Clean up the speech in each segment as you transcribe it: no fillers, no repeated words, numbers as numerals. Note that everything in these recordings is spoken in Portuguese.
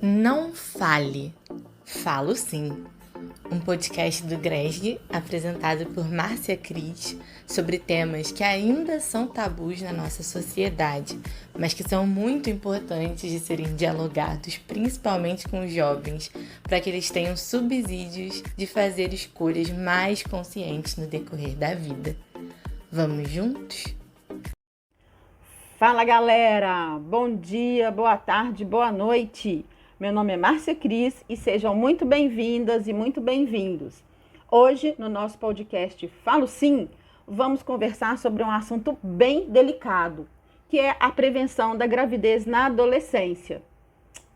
Não fale, falo sim. Um podcast do Gresg, apresentado por Márcia Cris, sobre temas que ainda são tabus na nossa sociedade, mas que são muito importantes de serem dialogados, principalmente com os jovens, para que eles tenham subsídios de fazer escolhas mais conscientes no decorrer da vida. Vamos juntos? Fala galera, bom dia, boa tarde, boa noite. Meu nome é Márcia Cris e sejam muito bem-vindas e muito bem-vindos. Hoje, no nosso podcast Falo Sim, vamos conversar sobre um assunto bem delicado, que é a prevenção da gravidez na adolescência.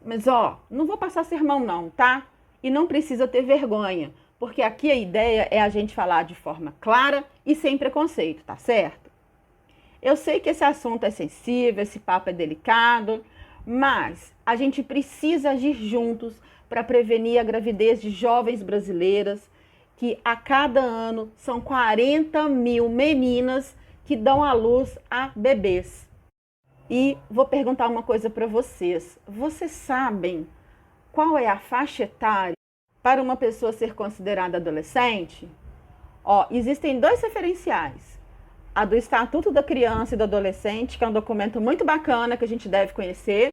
Mas não vou passar sermão não, tá? E não precisa ter vergonha, porque aqui a ideia é a gente falar de forma clara e sem preconceito, tá certo? Eu sei que esse assunto é sensível, esse papo é delicado, mas a gente precisa agir juntos para prevenir a gravidez de jovens brasileiras, que a cada ano são 40 mil meninas que dão à luz a bebês. E vou perguntar uma coisa para vocês. Vocês sabem qual é a faixa etária para uma pessoa ser considerada adolescente? Existem dois referenciais. A do Estatuto da Criança e do Adolescente, que é um documento muito bacana que a gente deve conhecer.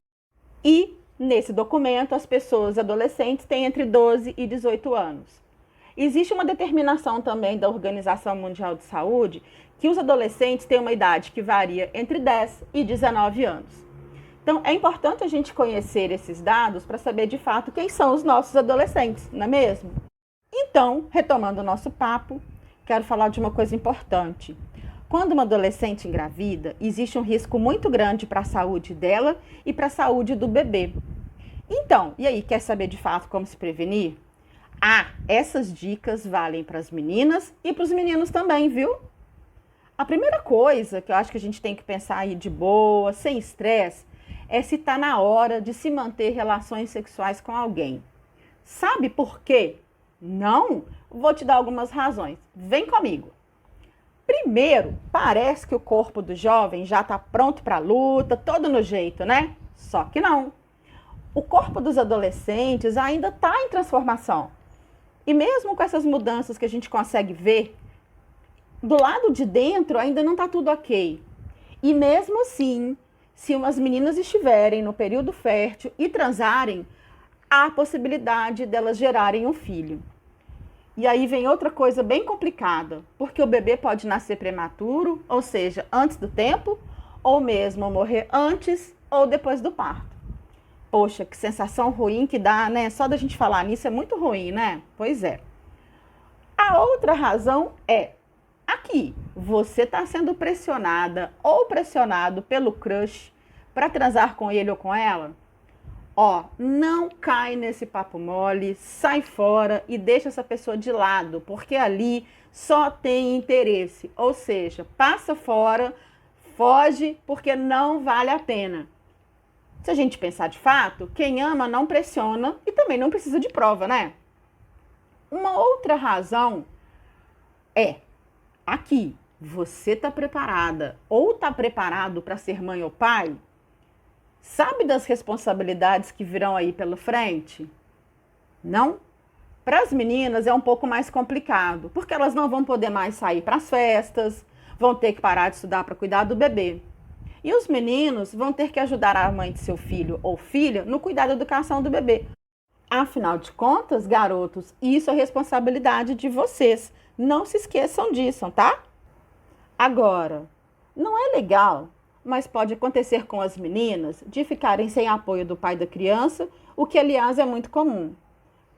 E, nesse documento, as pessoas adolescentes têm entre 12 e 18 anos. Existe uma determinação também da Organização Mundial de Saúde que os adolescentes têm uma idade que varia entre 10 e 19 anos. Então, é importante a gente conhecer esses dados para saber, de fato, quem são os nossos adolescentes, não é mesmo? Então, retomando o nosso papo, quero falar de uma coisa importante. Quando uma adolescente engravida, existe um risco muito grande para a saúde dela e para a saúde do bebê. Então, e aí, quer saber de fato como se prevenir? Essas dicas valem para as meninas e para os meninos também, viu? A primeira coisa que eu acho que a gente tem que pensar aí de boa, sem estresse, é se está na hora de se manter relações sexuais com alguém. Sabe por quê? Não? Vou te dar algumas razões. Vem comigo. Primeiro, parece que o corpo do jovem já está pronto para a luta, todo no jeito, né? Só que não. O corpo dos adolescentes ainda está em transformação. E mesmo com essas mudanças que a gente consegue ver, do lado de dentro ainda não está tudo ok. E mesmo assim, se umas meninas estiverem no período fértil e transarem, há a possibilidade delas gerarem um filho. E aí vem outra coisa bem complicada, porque o bebê pode nascer prematuro, ou seja, antes do tempo, ou mesmo morrer antes ou depois do parto. Poxa, que sensação ruim que dá, né? Só da gente falar nisso é muito ruim, né? Pois é. A outra razão é, aqui, você está sendo pressionada ou pressionado pelo crush para transar com ele ou com ela? Não cai nesse papo mole, sai fora e deixa essa pessoa de lado, porque ali só tem interesse. Ou seja, passa fora, foge, porque não vale a pena. Se a gente pensar de fato, quem ama não pressiona e também não precisa de prova, né? Uma outra razão é, aqui, você está preparada ou está preparado para ser mãe ou pai? Sabe das responsabilidades que virão aí pela frente? Não? Para as meninas é um pouco mais complicado, porque elas não vão poder mais sair para as festas, vão ter que parar de estudar para cuidar do bebê. E os meninos vão ter que ajudar a mãe de seu filho ou filha no cuidado da educação do bebê. Afinal de contas, garotos, isso é responsabilidade de vocês. Não se esqueçam disso, tá? Agora, não é legal, mas pode acontecer com as meninas de ficarem sem apoio do pai da criança, o que, aliás, é muito comum.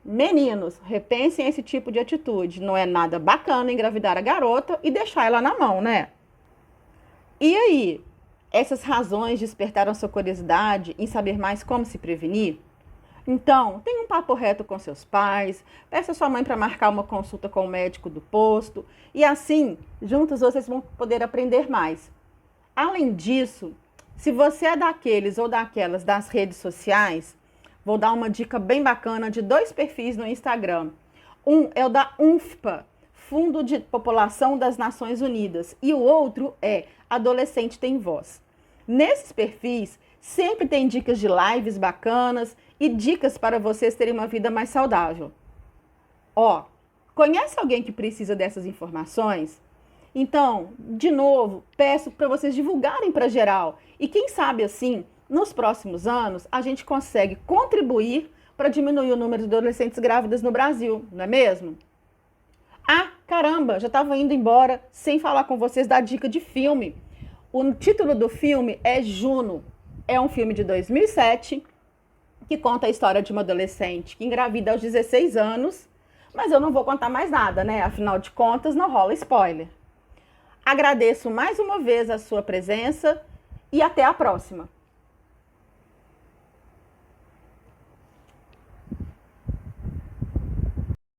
Meninos, repensem esse tipo de atitude. Não é nada bacana engravidar a garota e deixar ela na mão, né? E aí, essas razões despertaram sua curiosidade em saber mais como se prevenir? Então, tenha um papo reto com seus pais, peça sua mãe para marcar uma consulta com o médico do posto e assim, juntos vocês vão poder aprender mais. Além disso, se você é daqueles ou daquelas das redes sociais, vou dar uma dica bem bacana de 2 perfis no Instagram. Um é o da UNFPA, Fundo de População das Nações Unidas, e o outro é Adolescente Tem Voz. Nesses perfis, sempre tem dicas de lives bacanas e dicas para vocês terem uma vida mais saudável. Ó, conhece alguém que precisa dessas informações? Então, de novo, peço para vocês divulgarem para geral. E quem sabe assim, nos próximos anos, a gente consegue contribuir para diminuir o número de adolescentes grávidas no Brasil, não é mesmo? Ah, caramba, já estava indo embora sem falar com vocês da dica de filme. O título do filme é Juno. É um filme de 2007 que conta a história de uma adolescente que engravida aos 16 anos, mas eu não vou contar mais nada, né? Afinal de contas, não rola spoiler. Agradeço mais uma vez a sua presença e até a próxima.